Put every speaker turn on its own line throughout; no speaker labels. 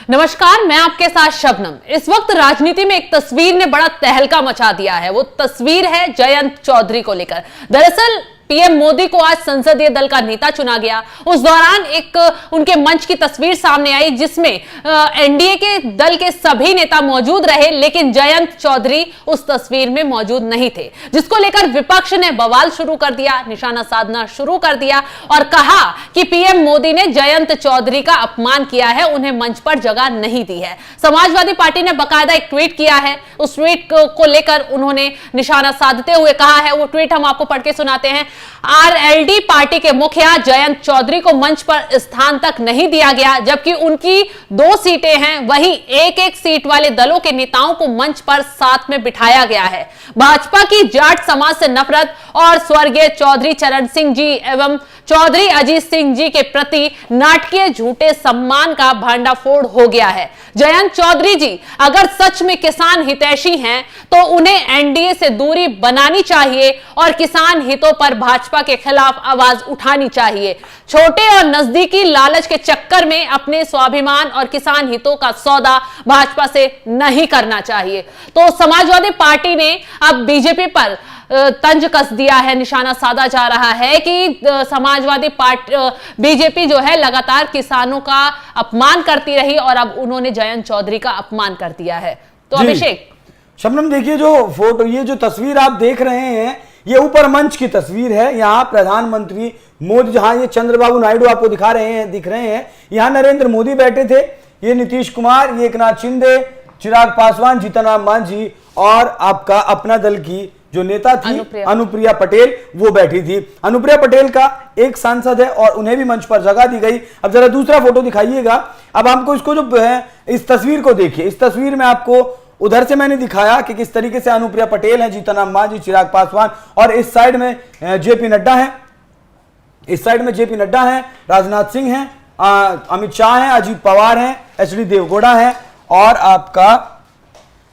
नमस्कार, मैं आपके साथ शबनम। इस वक्त राजनीति में एक तस्वीर ने बड़ा तहलका मचा दिया है। वो तस्वीर है जयंत चौधरी को लेकर। दरअसल पीएम मोदी को आज संसदीय दल का नेता चुना गया। उस दौरान एक उनके मंच की तस्वीर सामने आई जिसमें एनडीए के दल के सभी नेता मौजूद रहे, लेकिन जयंत चौधरी उस तस्वीर में मौजूद नहीं थे, जिसको लेकर विपक्ष ने बवाल शुरू कर दिया, निशाना साधना शुरू कर दिया और कहा कि पीएम मोदी ने जयंत चौधरी का अपमान किया है, उन्हें मंच पर जगह नहीं दी है। समाजवादी पार्टी ने बाकायदा एक ट्वीट किया है। उस ट्वीट को लेकर उन्होंने निशाना साधते हुए कहा है, वो ट्वीट हम आपको पढ़ के सुनाते हैं। आरएलडी पार्टी के मुखिया जयंत चौधरी को मंच पर स्थान तक नहीं दिया गया, जबकि उनकी 2 सीटें हैं, वहीं एक सीट वाले दलों के नेताओं को मंच पर साथ में बिठाया गया है। भाजपा की जाट समाज से नफरत और स्वर्गीय चौधरी चरण सिंह जी एवं चौधरी अजीत सिंह जी के प्रति नाटकीय झूठे सम्मान का भांडाफोड़ हो गया है। जयंत चौधरी जी अगर सच में किसान हितैषी हैं तो उन्हें एनडीए से दूरी बनानी चाहिए और किसान हितों पर भाजपा के खिलाफ आवाज उठानी चाहिए। छोटे और नजदीकी लालच के चक्कर में अपने स्वाभिमान और किसान हितों का सौदा भाजपा से नहीं करना चाहिए। तो समाजवादी पार्टी ने अब बीजेपी पर तंज कस दिया है। निशाना साधा जा रहा है कि समाजवादी पार्टी बीजेपी जो है लगातार किसानों का अपमान करती रही और अब उन्होंने जयंत चौधरी का अपमान कर दिया है। तो अभिषेक,
शबनम देखिए, जो फोटो, ये जो तस्वीर आप देख रहे हैं, ये ऊपर मंच की तस्वीर है। यहाँ प्रधानमंत्री मोदी, जहां ये चंद्रबाबू नायडू आपको दिख रहे हैं, यहाँ नरेंद्र मोदी बैठे थे, ये नीतीश कुमार, ये एकनाथ शिंदे, चिराग पासवान, जीतन राम मांझी और आपका अपना दल की जो नेता थी अनुप्रिया पटेल, वो बैठी थी। अनुप्रिया पटेल का एक सांसद है और उन्हें भी मंच पर जगह दी गई। अब जरा दूसरा फोटो दिखाइएगा। अब आपको इसको जो है, इस तस्वीर को देखिए। इस तस्वीर में आपको उधर से मैंने दिखाया कि किस तरीके से अनुप्रिया पटेल है, जीतन राम मांझी, चिराग पासवान, और इस साइड में जेपी नड्डा है, इस साइड में जेपी नड्डा है, राजनाथ सिंह है, अमित शाह है, अजीत पवार है, एचडी देवगौड़ा है और आपका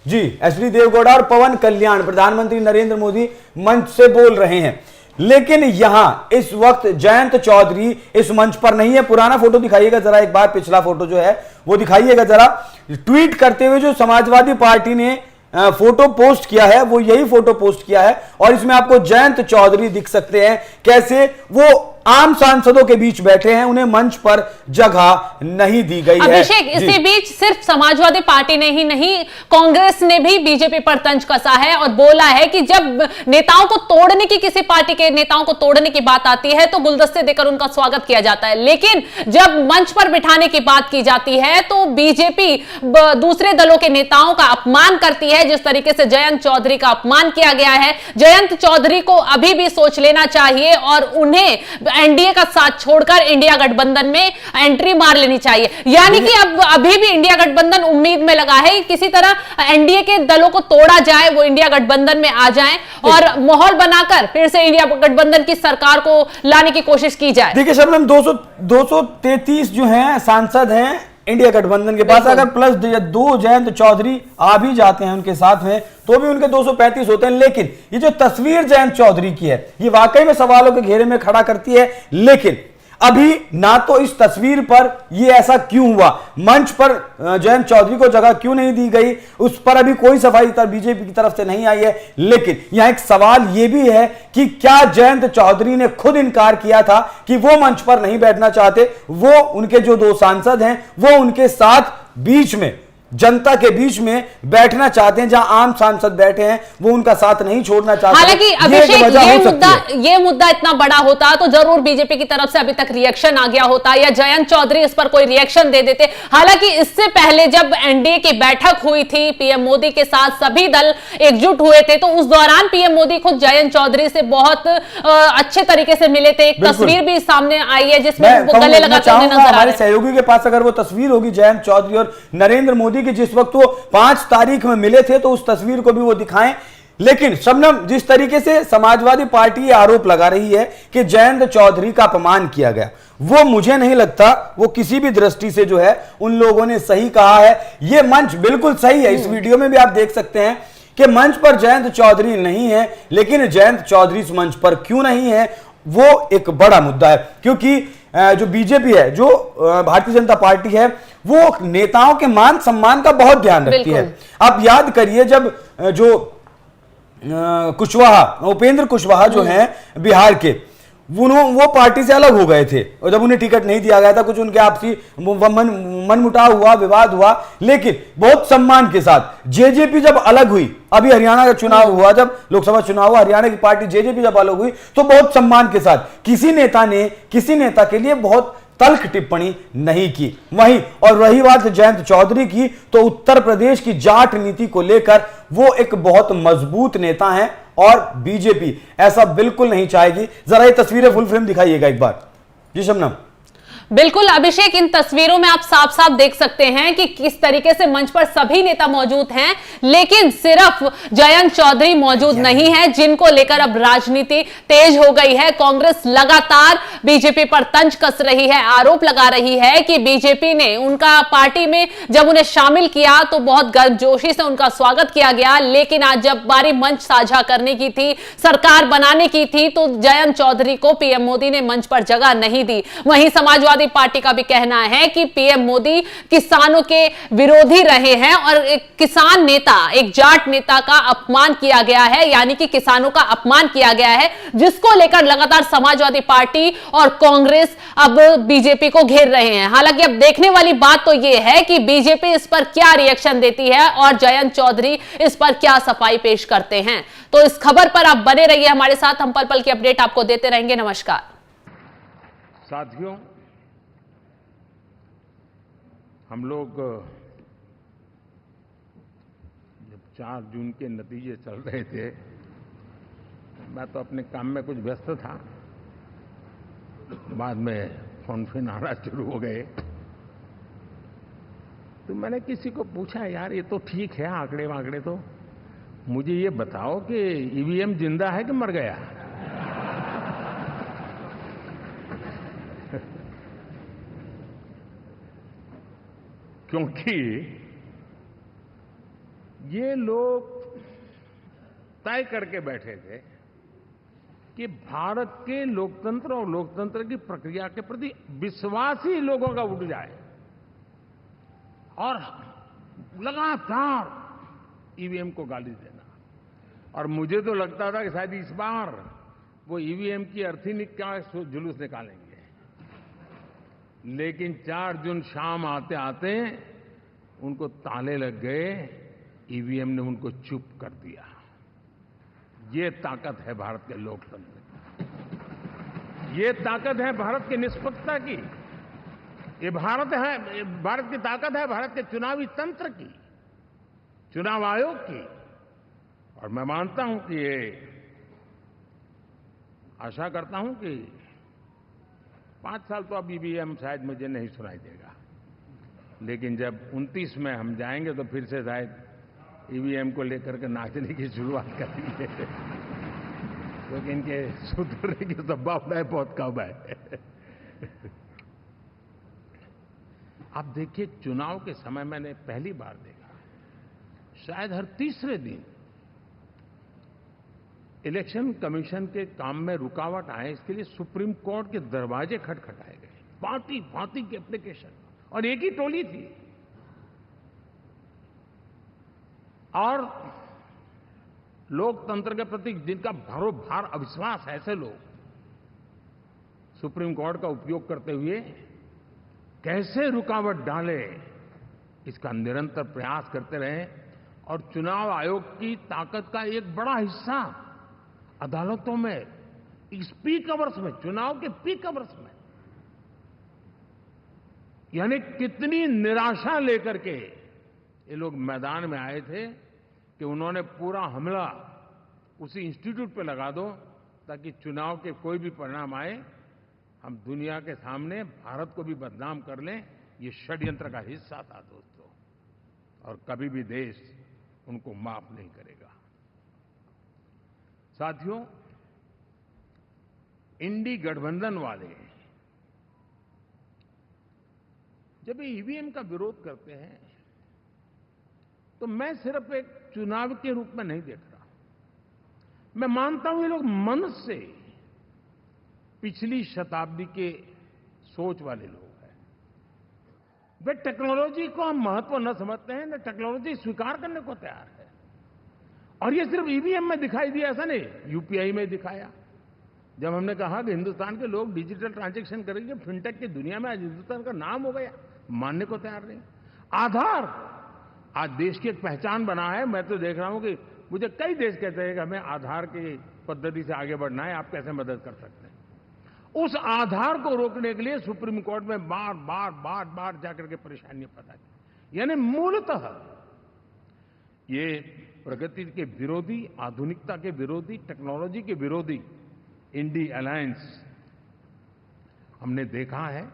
एचडी देवगौड़ा और पवन कल्याण। प्रधानमंत्री नरेंद्र मोदी मंच से बोल रहे हैं, लेकिन यहां इस वक्त जयंत चौधरी इस मंच पर नहीं है। पुराना फोटो दिखाइएगा जरा एक बार, पिछला फोटो जो है वो दिखाइएगा जरा। ट्वीट करते हुए जो समाजवादी पार्टी ने फोटो पोस्ट किया है, वो यही फोटो पोस्ट किया है और इसमें आपको जयंत चौधरी दिख सकते हैं, कैसे वो आम सांसदों के बीच बैठे हैं, उन्हें मंच पर जगह नहीं दी गई है।
अभिषेक, इसी बीच सिर्फ समाजवादी पार्टी ने ही नहीं, कांग्रेस ने भी बीजेपी पर तंज कसा है और बोला है कि जब नेताओं को तोड़ने की, किसी पार्टी के नेताओं को तोड़ने की बात आती है तो गुलदस्ते देकर उनका स्वागत किया जाता है, लेकिन जब मंच पर बिठाने की बात की जाती है तो बीजेपी दूसरे दलों के नेताओं का अपमान करती है। जिस तरीके से जयंत चौधरी का अपमान किया गया है, जयंत चौधरी को अभी भी सोच लेना चाहिए और उन्हें एनडीए का साथ छोड़कर इंडिया गठबंधन में एंट्री मार लेनी चाहिए। यानी कि अब अभी भी इंडिया गठबंधन उम्मीद में लगा है कि किसी तरह एनडीए के दलों को तोड़ा जाए, वो इंडिया गठबंधन में आ जाएं और माहौल बनाकर फिर से इंडिया गठबंधन की सरकार को लाने की कोशिश की जाए।
देखिए शबनम, 233 जो हैं सांसद हैं इंडिया गठबंधन के पास, अगर प्लस 2 जयंत चौधरी आ भी जाते हैं उनके साथ में तो भी उनके 235 होते हैं। लेकिन ये जो तस्वीर जयंत चौधरी की है, ये वाकई में सवालों के घेरे में खड़ा करती है। लेकिन अभी ना तो इस तस्वीर पर ये ऐसा क्यों हुआ, मंच पर जयंत चौधरी को जगह क्यों नहीं दी गई, उस पर अभी कोई सफाई बीजेपी की तरफ से नहीं आई है। लेकिन यहां एक सवाल यह भी है कि क्या जयंत चौधरी ने खुद इनकार किया था कि वो मंच पर नहीं बैठना चाहते, वो उनके जो 2 सांसद हैं वो उनके साथ बीच में, जनता के बीच में बैठना चाहते हैं, जहां आम सांसद बैठे हैं वो उनका साथ नहीं छोड़ना चाहते।
हालांकि अभिषेक, ये मुद्दा इतना बड़ा होता तो जरूर बीजेपी की तरफ से अभी तक रिएक्शन आ गया होता या जयंत चौधरी इस पर कोई रिएक्शन दे देते। हालांकि इससे पहले जब एनडीए की बैठक हुई थी, पीएम मोदी के साथ सभी दल एकजुट हुए थे, तो उस दौरान पीएम मोदी खुद जयंत चौधरी से बहुत अच्छे तरीके से मिले थे। एक तस्वीर भी सामने आई है जिसमें वो गले लगाते हुए नजर आ रहे हैं।
हमारे सहयोगी के पास अगर वो तस्वीर होगी जयंत चौधरी और नरेंद्र मोदी कि जिस वक्त वो 5 तारीख में मिले थे, तो उस तस्वीर को भी वो दिखाएं। लेकिन शबनम, जिस तरीके से समाजवादी पार्टी ये आरोप लगा रही है कि जयंत चौधरी का अपमान किया गया, वो मुझे नहीं लगता वो किसी भी दृष्टि से जो है उन लोगों ने सही कहा है। ये मंच बिल्कुल सही है। इस वीडियो में भी आप देख सकते हैं कि मंच पर जयंत चौधरी नहीं है, लेकिन जयंत चौधरी इस मंच पर क्यों नहीं है वो एक बड़ा मुद्दा है। क्योंकि जो बीजेपी है, जो भारतीय जनता पार्टी है, वो नेताओं के मान सम्मान का बहुत ध्यान रखती है। आप याद करिए जब जो कुशवाहा, उपेंद्र कुशवाहा जो हैं बिहार के, वो पार्टी से अलग हो गए थे और जब उन्हें टिकट नहीं दिया गया था, कुछ उनके आपसी मनमुटाव हुआ, विवाद हुआ, लेकिन बहुत सम्मान के साथ जेजेपी जब अलग हुई, अभी हरियाणा का चुनाव हुआ, जब लोकसभा चुनाव हुआ, हरियाणा की पार्टी जेजेपी जब अलग हुई तो बहुत सम्मान के साथ किसी नेता ने किसी नेता के लिए बहुत तल्ख टिप्पणी नहीं की। वहीं और रही बात जयंत चौधरी की, तो उत्तर प्रदेश की जाट नीति को लेकर वो एक बहुत मजबूत नेता हैं और बीजेपी ऐसा बिल्कुल नहीं चाहेगी। जरा ये तस्वीरें फुल फ्रेम दिखाइएगा एक बार जी शबनम।
बिल्कुल अभिषेक, इन तस्वीरों में आप साफ साफ देख सकते हैं कि किस तरीके से मंच पर सभी नेता मौजूद हैं, लेकिन सिर्फ जयंत चौधरी मौजूद नहीं है, जिनको लेकर अब राजनीति तेज हो गई है। कांग्रेस लगातार बीजेपी पर तंज कस रही है, आरोप लगा रही है कि बीजेपी ने उनका पार्टी में जब उन्हें शामिल किया तो बहुत गर्मजोशी से उनका स्वागत किया गया, लेकिन आज जब बारी मंच साझा करने की थी, सरकार बनाने की थी, तो जयंत चौधरी को पीएम मोदी ने मंच पर जगह नहीं दी। वहीं समाजवादी पार्टी का भी कहना है कि पीएम मोदी किसानों के विरोधी रहे हैं और एक किसान नेता, एक जाट नेता का अपमान किया गया है, यानी कि किसानों का अपमान किया गया है, जिसको लेकर लगातार समाजवादी पार्टी और कांग्रेस अब बीजेपी को घेर रहे हैं। हालांकि अब देखने वाली बात तो यह है कि बीजेपी इस पर क्या रिएक्शन देती है और जयंत चौधरी इस पर क्या सफाई पेश करते हैं। तो इस खबर पर आप बने रहिए हमारे साथ, हम पल पल की अपडेट आपको देते रहेंगे। नमस्कार
साथियों, हम लोग जब 4 जून के नतीजे चल रहे थे, मैं तो अपने काम में कुछ व्यस्त था, बाद में फोन आना शुरू हो गए, तो मैंने किसी को पूछा, यार ये तो ठीक है आंकड़े वांकड़े, तो मुझे ये बताओ कि ईवीएम जिंदा है कि मर गया। क्योंकि ये लोग तय करके बैठे थे कि भारत के लोकतंत्र और लोकतंत्र की प्रक्रिया के प्रति विश्वास ही लोगों का उठ जाए, और लगातार ईवीएम को गाली देना। और मुझे तो लगता था कि शायद इस बार वो ईवीएम की अर्थी का जुलूस निकालेंगे, लेकिन 4 जून शाम आते आते उनको ताले लग गए, ईवीएम ने उनको चुप कर दिया। ये ताकत है भारत के लोकतंत्र की, ये ताकत है भारत की निष्पक्षता की, ये भारत की ताकत है भारत के चुनावी तंत्र की, चुनाव आयोग की। और मैं मानता हूं कि ये आशा करता हूं कि 5 साल तो अब ईवीएम शायद मुझे नहीं सुनाई देगा, लेकिन जब 29 में हम जाएंगे तो फिर से शायद ईवीएम को लेकर के नाचने की शुरुआत करेंगे, क्योंकि इनके सुधरने की संभावनाएं बहुत कम है। आप देखिए, चुनाव के समय मैंने पहली बार देखा, शायद हर तीसरे दिन इलेक्शन कमीशन के काम में रुकावट आए, इसके लिए सुप्रीम कोर्ट के दरवाजे खटखटाए गए, भांति भांति की एप्लीकेशन, और एक ही टोली थी। और लोकतंत्र के प्रति जिनका भरोभार अविश्वास है, ऐसे लोग सुप्रीम कोर्ट का उपयोग करते हुए कैसे रुकावट डाले, इसका निरंतर प्रयास करते रहे। और चुनाव आयोग की ताकत का एक बड़ा हिस्सा अदालतों में, इस पीक आवर्स में, चुनाव के पीक आवर्स में, यानी कितनी निराशा लेकर के ये लोग मैदान में आए थे कि उन्होंने पूरा हमला उसी इंस्टीट्यूट पे लगा दो ताकि चुनाव के कोई भी परिणाम आए, हम दुनिया के सामने भारत को भी बदनाम कर लें। ये षड्यंत्र का हिस्सा था दोस्तों, और कभी भी देश उनको माफ नहीं करेगा। साथियों, इंडी गठबंधन वाले जब ईवीएम का विरोध करते हैं तो मैं सिर्फ एक चुनाव के रूप में नहीं देख रहा। मैं मानता हूं ये लोग मन से पिछली शताब्दी के सोच वाले लोग हैं। वे टेक्नोलॉजी को हम महत्व न समझते हैं, न टेक्नोलॉजी स्वीकार करने को तैयार है। और ये सिर्फ ईवीएम में दिखाई दिया, ऐसा नहीं, यूपीआई में दिखाया। जब हमने कहा कि हिंदुस्तान के लोग डिजिटल ट्रांजैक्शन करेंगे, फिनटेक की दुनिया में आज हिंदुस्तान का नाम हो गया, मानने को तैयार नहीं। आधार आज देश की एक पहचान बना है। मैं तो देख रहा हूं कि मुझे कई देश कहते हैं कि हमें आधार की पद्धति से आगे बढ़ना है, आप कैसे मदद कर सकते हैं। उस आधार को रोकने के लिए सुप्रीम कोर्ट में बार बार जाकर के परेशानियां पैदा की। यानी मूलतः ये प्रगति के विरोधी, आधुनिकता के विरोधी, टेक्नोलॉजी के विरोधी इंडी अलायंस हमने देखा है